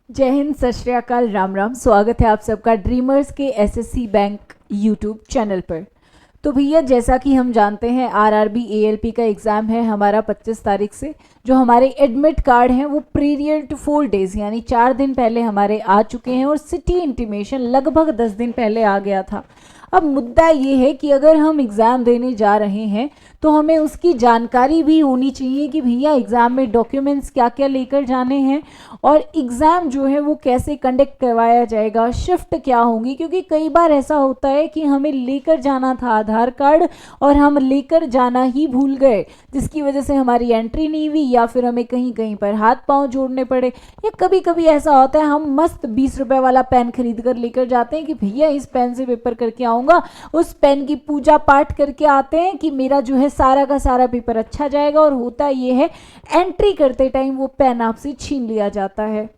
जय हिंद, सत श्री अकाल, राम राम। स्वागत है आप सबका ड्रीमर्स के एसएससी बैंक यूट्यूब चैनल पर। तो भैया, जैसा कि हम जानते हैं आरआरबी एएलपी का एग्ज़ाम है हमारा 25 तारीख से। जो हमारे एडमिट कार्ड हैं वो पीरियड टू 4 डेज़ यानी 4 दिन पहले हमारे आ चुके हैं और सिटी इंटीमेशन लगभग 10 दिन पहले आ गया था। अब मुद्दा ये है कि अगर हम एग्ज़ाम देने जा रहे हैं तो हमें उसकी जानकारी भी होनी चाहिए कि भैया एग्ज़ाम में डॉक्यूमेंट्स क्या क्या लेकर जाने हैं और एग्ज़ाम जो है वो कैसे कंडक्ट करवाया जाएगा, शिफ्ट क्या होंगी। क्योंकि कई बार ऐसा होता है कि हमें लेकर जाना था आधार कार्ड और हम लेकर जाना ही भूल गए, जिसकी वजह से हमारी एंट्री नहीं हुई या फिर हमें कहीं कहीं पर हाथ पांव जोड़ने पड़े। या कभी कभी ऐसा होता है हम मस्त 20 रुपए वाला पेन खरीद कर लेकर जाते हैं कि भैया इस पेन से पेपर करके आऊँगा, उस पेन की पूजा पाठ करके आते हैं कि मेरा जो है सारा का सारा पेपर अच्छा जाएगा। और होता ये है एंट्री करते टाइम वो पेन आपसे छीन लिया जाता है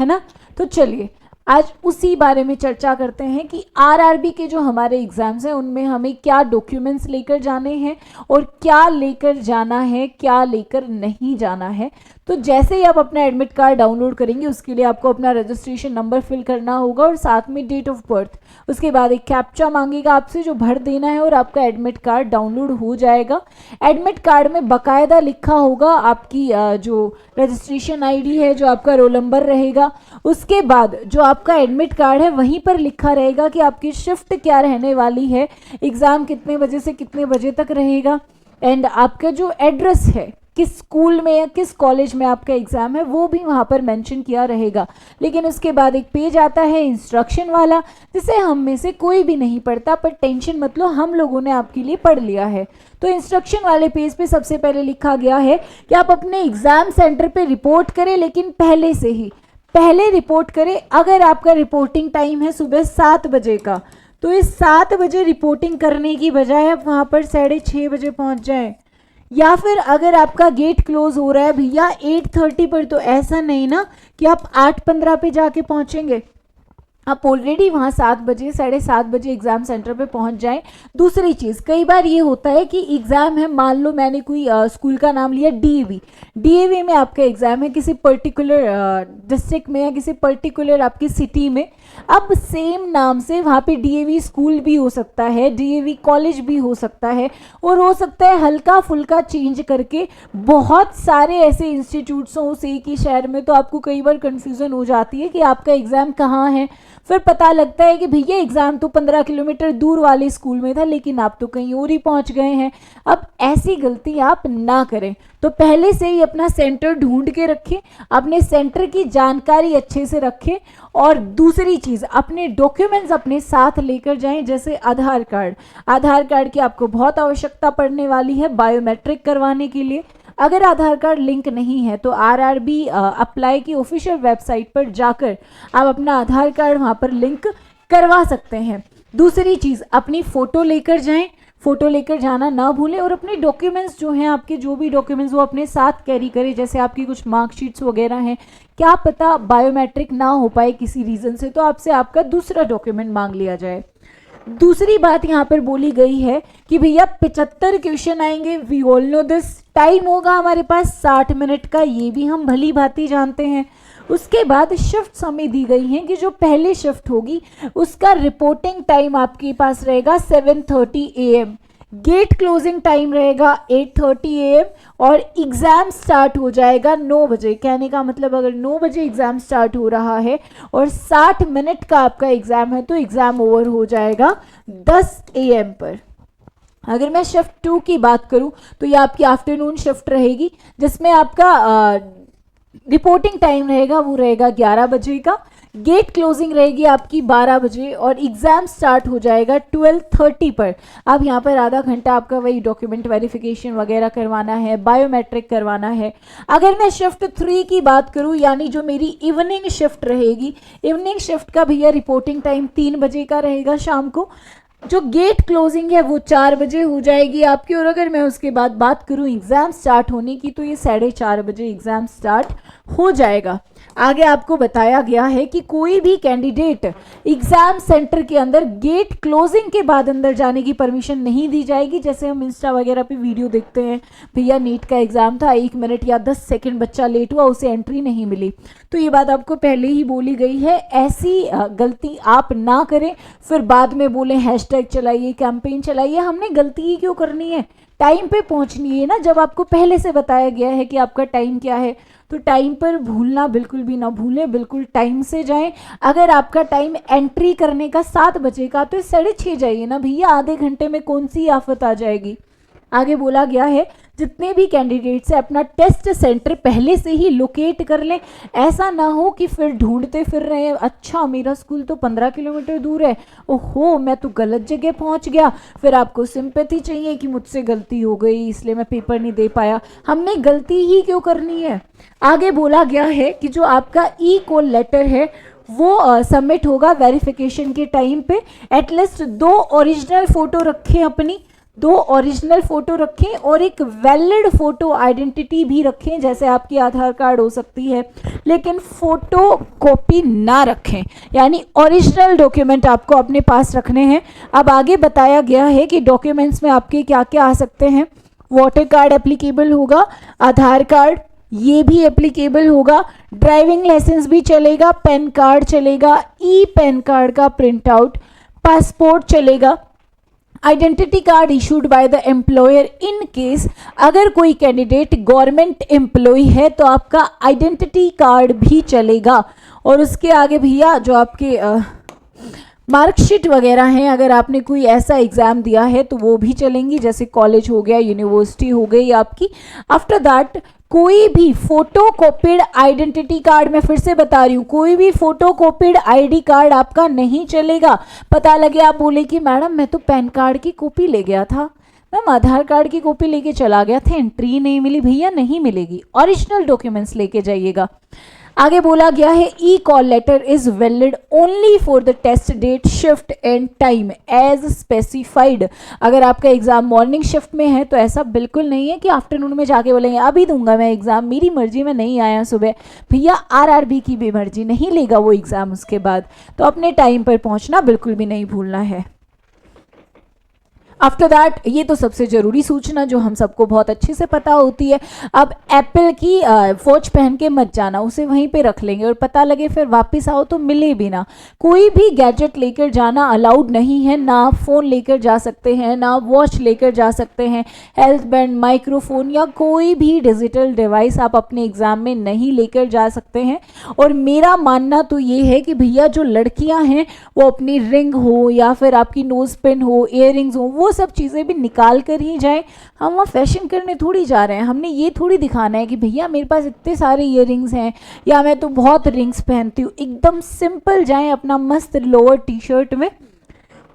ना। तो चलिए आज उसी बारे में चर्चा करते हैं कि आरआरबी के जो हमारे एग्ज़ाम्स हैं उनमें हमें क्या डॉक्यूमेंट्स लेकर जाने हैं और क्या लेकर जाना है, क्या लेकर नहीं जाना है। तो जैसे ही आप अपना एडमिट कार्ड डाउनलोड करेंगे उसके लिए आपको अपना रजिस्ट्रेशन नंबर फिल करना होगा और साथ में डेट ऑफ बर्थ। उसके बाद एक कैप्चा मांगेगा आपसे जो भर देना है और आपका एडमिट कार्ड डाउनलोड हो जाएगा। एडमिट कार्ड में बाकायदा लिखा होगा आपकी जो रजिस्ट्रेशन आईडी है, जो आपका रोल नंबर रहेगा। उसके बाद जो आपका एडमिट कार्ड है वहीं पर लिखा रहेगा कि आपकी शिफ्ट क्या रहने वाली है, एग्ज़ाम कितने बजे से कितने बजे तक रहेगा, एंड आपका जो एड्रेस है, किस स्कूल में या किस कॉलेज में आपका एग्ज़ाम है वो भी वहाँ पर मेंशन किया रहेगा। लेकिन उसके बाद एक पेज आता है इंस्ट्रक्शन वाला, जिसे हम में से कोई भी नहीं पढ़ता, पर टेंशन मत लो, हम लोगों ने आपके लिए पढ़ लिया है। तो इंस्ट्रक्शन वाले पेज पे सबसे पहले लिखा गया है कि आप अपने एग्ज़ाम सेंटर पे रिपोर्ट करें, लेकिन पहले रिपोर्ट करें। अगर आपका रिपोर्टिंग टाइम है सुबह 7 बजे का, तो इस 7 बजे रिपोर्टिंग करने की बजाय आप वहाँ पर 6:30 बजे पहुँच जाएं। या फिर अगर आपका गेट क्लोज हो रहा है भैया 8:30 पर, तो ऐसा नहीं ना कि आप 8:15 पे जाके पहुंचेंगे। आप ऑलरेडी वहाँ 7 बजे 7:30 बजे एग्ज़ाम सेंटर पे पहुँच जाएं। दूसरी चीज़, कई बार ये होता है कि एग्ज़ाम है, मान लो मैंने कोई स्कूल का नाम लिया डीएवी में आपका एग्ज़ाम है किसी पर्टिकुलर डिस्ट्रिक्ट में या किसी पर्टिकुलर आपकी सिटी में। अब सेम नाम से वहाँ पे डीएवी स्कूल भी हो सकता है, डीएवी कॉलेज भी हो सकता है, और हो सकता है हल्का फुल्का चेंज करके बहुत सारे ऐसे इंस्टीट्यूट्स हों उस एक ही शहर में। तो आपको कई बार कन्फ्यूज़न हो जाती है कि आपका एग्ज़ाम कहाँ है। फिर पता लगता है कि भैया एग्ज़ाम तो 15 किलोमीटर दूर वाले स्कूल में था, लेकिन आप तो कहीं और ही पहुंच गए हैं। अब ऐसी गलती आप ना करें, तो पहले से ही अपना सेंटर ढूंढ के रखें, अपने सेंटर की जानकारी अच्छे से रखें। और दूसरी चीज़, अपने डॉक्यूमेंट्स अपने साथ लेकर जाएं, जैसे आधार कार्ड की आपको बहुत आवश्यकता पड़ने वाली है बायोमेट्रिक करवाने के लिए। अगर आधार कार्ड लिंक नहीं है तो आरआरबी अप्लाई की ऑफिशियल वेबसाइट पर जाकर आप अपना आधार कार्ड वहाँ पर लिंक करवा सकते हैं। दूसरी चीज़, अपनी फ़ोटो लेकर जाएं, फ़ोटो लेकर जाना ना भूलें। और अपने डॉक्यूमेंट्स जो हैं, आपके जो भी डॉक्यूमेंट्स वो अपने साथ कैरी करें। जैसे आपकी कुछ मार्कशीट्स वगैरह हैं, क्या पता बायोमेट्रिक ना हो पाए किसी रीज़न से, तो आपसे आपका दूसरा डॉक्यूमेंट मांग लिया जाए। दूसरी बात यहाँ पर बोली गई है कि भैया 75 क्वेश्चन आएंगे, we all know this. Time होगा हमारे पास 60 मिनट का, ये भी हम भली भांति जानते हैं। उसके बाद शिफ्ट हमें दी गई हैं कि जो पहली शिफ्ट होगी उसका रिपोर्टिंग टाइम आपके पास रहेगा 7:30 AM, गेट क्लोजिंग टाइम रहेगा 8:30 AM, और एग्ज़ाम स्टार्ट हो जाएगा 9 बजे। कहने का मतलब, अगर 9 बजे एग्ज़ाम स्टार्ट हो रहा है और 60 मिनट का आपका एग्ज़ाम है तो एग्ज़ाम ओवर हो जाएगा 10 AM पर। अगर मैं शिफ्ट 2 की बात करूं तो ये आपकी आफ्टरनून शिफ्ट रहेगी, जिसमें आपका रिपोर्टिंग टाइम रहेगा वो रहेगा 11 बजे का, गेट क्लोजिंग रहेगी आपकी 12 बजे, और एग्ज़ाम स्टार्ट हो जाएगा 12:30 पर। अब यहाँ पर आधा घंटा आपका वही डॉक्यूमेंट वेरिफिकेशन वगैरह करवाना है, बायोमेट्रिक करवाना है। अगर मैं शिफ्ट 3 की बात करूँ, यानी जो मेरी इवनिंग शिफ्ट रहेगी, इवनिंग शिफ्ट का भैया रिपोर्टिंग टाइम 3 बजे का रहेगा शाम को। जो गेट क्लोजिंग है वो 4 बजे हो जाएगी आपकी। और अगर मैं उसके बाद बात करूं एग्ज़ाम स्टार्ट होने की, तो ये 4:30 बजे एग्ज़ाम स्टार्ट हो जाएगा। आगे आपको बताया गया है कि कोई भी कैंडिडेट एग्जाम सेंटर के अंदर गेट क्लोजिंग के बाद अंदर जाने की परमिशन नहीं दी जाएगी। जैसे हम इंस्टा वगैरह पे वीडियो देखते हैं, भैया नीट का एग्जाम था, 1 मिनट या 10 सेकंड बच्चा लेट हुआ, उसे एंट्री नहीं मिली। तो ये बात आपको पहले ही बोली गई है, ऐसी गलती आप ना करें, फिर बाद में बोले हैशटैग चलाइए, कैंपेन चलाइए। हमने गलती ही क्यों करनी है, टाइम पे पहुंचनी है ना। जब आपको पहले से बताया गया है कि आपका टाइम क्या है, तो टाइम पर भूलना बिल्कुल भी ना भूलें, बिल्कुल टाइम से जाएं। अगर आपका टाइम एंट्री करने का 7 बजे का, तो 6:30 जाइए ना भैया, आधे घंटे में कौन सी आफत आ जाएगी। आगे बोला गया है जितने भी कैंडिडेट्स हैं अपना टेस्ट सेंटर पहले से ही लोकेट कर लें। ऐसा ना हो कि फिर ढूंढते फिर रहे हैं, अच्छा मेरा स्कूल तो 15 किलोमीटर दूर है, ओहो मैं तो गलत जगह पहुंच गया। फिर आपको सिंपैथी चाहिए कि मुझसे गलती हो गई इसलिए मैं पेपर नहीं दे पाया। हमने गलती ही क्यों करनी है। आगे बोला गया है कि जो आपका ई कॉल लेटर है वो सबमिट होगा वेरिफिकेशन के टाइम पे। एटलीस्ट 2 ओरिजिनल फ़ोटो रखें, अपनी 2 ओरिजिनल फ़ोटो रखें और एक वैलिड फ़ोटो आइडेंटिटी भी रखें, जैसे आपकी आधार कार्ड हो सकती है, लेकिन फ़ोटो कॉपी ना रखें, यानी ओरिजिनल डॉक्यूमेंट आपको अपने पास रखने हैं। अब आगे बताया गया है कि डॉक्यूमेंट्स में आपके क्या क्या आ सकते हैं। वोटर कार्ड एप्लीकेबल होगा, आधार कार्ड ये भी एप्लीकेबल होगा, ड्राइविंग लाइसेंस भी चलेगा, पैन कार्ड चलेगा, ई पैन कार्ड का प्रिंट आउट, पासपोर्ट चलेगा, identity card issued by the employer in case अगर कोई कैंडिडेट गवर्नमेंट एम्प्लॉय है तो आपका आइडेंटिटी कार्ड भी चलेगा। और उसके आगे भैया जो आपके मार्कशीट वगैरह हैं, अगर आपने कोई ऐसा एग्ज़ाम दिया है तो वो भी चलेंगी, जैसे कॉलेज हो गया, यूनिवर्सिटी हो गई आपकी। आफ्टर दैट कोई भी फोटो कॉपीड आइडेंटिटी कार्ड, मैं फिर से बता रही हूँ, कोई भी फोटो कॉपीड आईडी कार्ड आपका नहीं चलेगा। पता लगे आप बोले कि मैडम मैं तो पैन कार्ड की कॉपी ले गया था, मैम आधार कार्ड की कॉपी लेके चला गया था, एंट्री नहीं मिली, भैया नहीं मिलेगी, ओरिजिनल डॉक्यूमेंट्स लेके जाइएगा। आगे बोला गया है E call letter is valid only for the test date shift and time as specified. अगर आपका एग्जाम मॉर्निंग शिफ्ट में है तो ऐसा बिल्कुल नहीं है कि आफ्टरनून में जाके बोलेंगे अभी दूंगा मैं एग्जाम, मेरी मर्जी में नहीं आया सुबह। भैया आरआरबी की भी मर्जी नहीं लेगा वो एग्जाम उसके बाद, तो अपने टाइम पर पहुंचना बिल्कुल भी नहीं भूलना है। आफ्टर दैट ये तो सबसे ज़रूरी सूचना जो हम सबको बहुत अच्छे से पता होती है, अब एप्पल की वॉच पहन के मत जाना, उसे वहीं पे रख लेंगे और पता लगे फिर वापस आओ तो मिले भी ना। कोई भी गैजेट लेकर जाना अलाउड नहीं है, ना फ़ोन लेकर जा सकते हैं, ना वॉच लेकर जा सकते हैं, हेल्थ बैंड, माइक्रोफोन या कोई भी डिजिटल डिवाइस आप अपने एग्ज़ाम में नहीं लेकर जा सकते हैं। और मेरा मानना तो ये है कि भैया जो लड़कियाँ हैं वो अपनी रिंग हो या फिर आपकी नोज़ पिन हो, इयररिंग्स हो, वो सब चीज़ें भी निकाल कर ही जाएं। हम वहाँ फैशन करने थोड़ी जा रहे हैं, हमने ये थोड़ी दिखाना है कि भैया मेरे पास इतने सारे इयररिंग्स हैं या मैं तो बहुत रिंग्स पहनती हूँ। एकदम सिंपल जाएं अपना मस्त लोअर टी शर्ट में।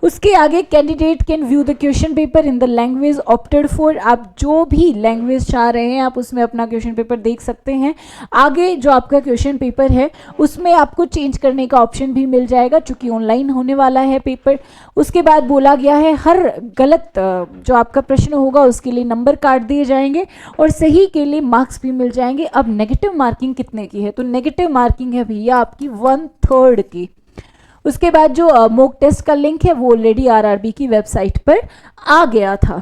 उसके आगे candidate can view the question paper in the language opted for, आप जो भी लैंग्वेज चाह रहे हैं आप उसमें अपना क्वेश्चन पेपर देख सकते हैं। आगे जो आपका क्वेश्चन पेपर है उसमें आपको चेंज करने का ऑप्शन भी मिल जाएगा चूँकि ऑनलाइन होने वाला है पेपर। उसके बाद बोला गया है हर गलत जो आपका प्रश्न होगा उसके लिए नंबर काट दिए जाएंगे और सही के लिए मार्क्स भी मिल जाएंगे। अब नेगेटिव मार्किंग कितने की है, तो नेगेटिव मार्किंग है भैया आपकी 1/3 की। उसके बाद जो मॉक टेस्ट का लिंक है वो ऑलरेडी आरआरबी की वेबसाइट पर आ गया था।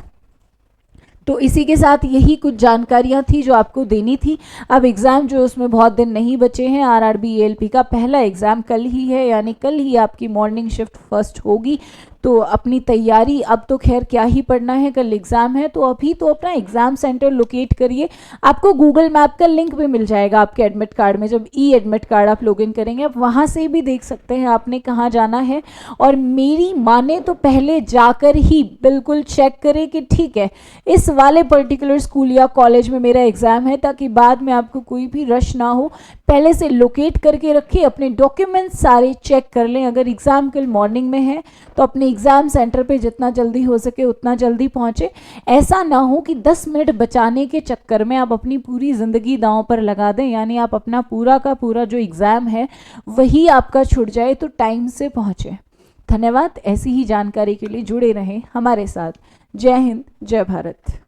तो इसी के साथ यही कुछ जानकारियां थी जो आपको देनी थी। अब एग्ज़ाम जो उसमें बहुत दिन नहीं बचे हैं, आरआरबी एएलपी का पहला एग्ज़ाम कल ही है, यानी कल ही आपकी मॉर्निंग शिफ्ट फर्स्ट होगी। तो अपनी तैयारी, अब तो खैर क्या ही पढ़ना है, कल एग्ज़ाम है, तो अभी तो अपना एग्ज़ाम सेंटर लोकेट करिए। आपको गूगल मैप का लिंक भी मिल जाएगा आपके एडमिट कार्ड में, जब ई एडमिट कार्ड आप लॉगिन करेंगे आप वहाँ से भी देख सकते हैं आपने कहाँ जाना है। और मेरी माने तो पहले जाकर ही बिल्कुल चेक करें कि ठीक है इस वाले पर्टिकुलर स्कूल या कॉलेज में मेरा एग्ज़ाम है, ताकि बाद में आपको कोई भी रश ना हो। पहले से लोकेट करके रखें, अपने डॉक्यूमेंट्स सारे चेक कर लें। अगर एग्ज़ाम कल मॉर्निंग में है तो अपने एग्ज़ाम सेंटर पे जितना जल्दी हो सके उतना जल्दी पहुँचे। ऐसा ना हो कि 10 मिनट बचाने के चक्कर में आप अपनी पूरी ज़िंदगी दांव पर लगा दें, यानी आप अपना पूरा का पूरा जो एग्ज़ाम है वही आपका छूट जाए। तो टाइम से पहुँचें। धन्यवाद। ऐसी ही जानकारी के लिए जुड़े रहें हमारे साथ। जय हिंद, जय भारत।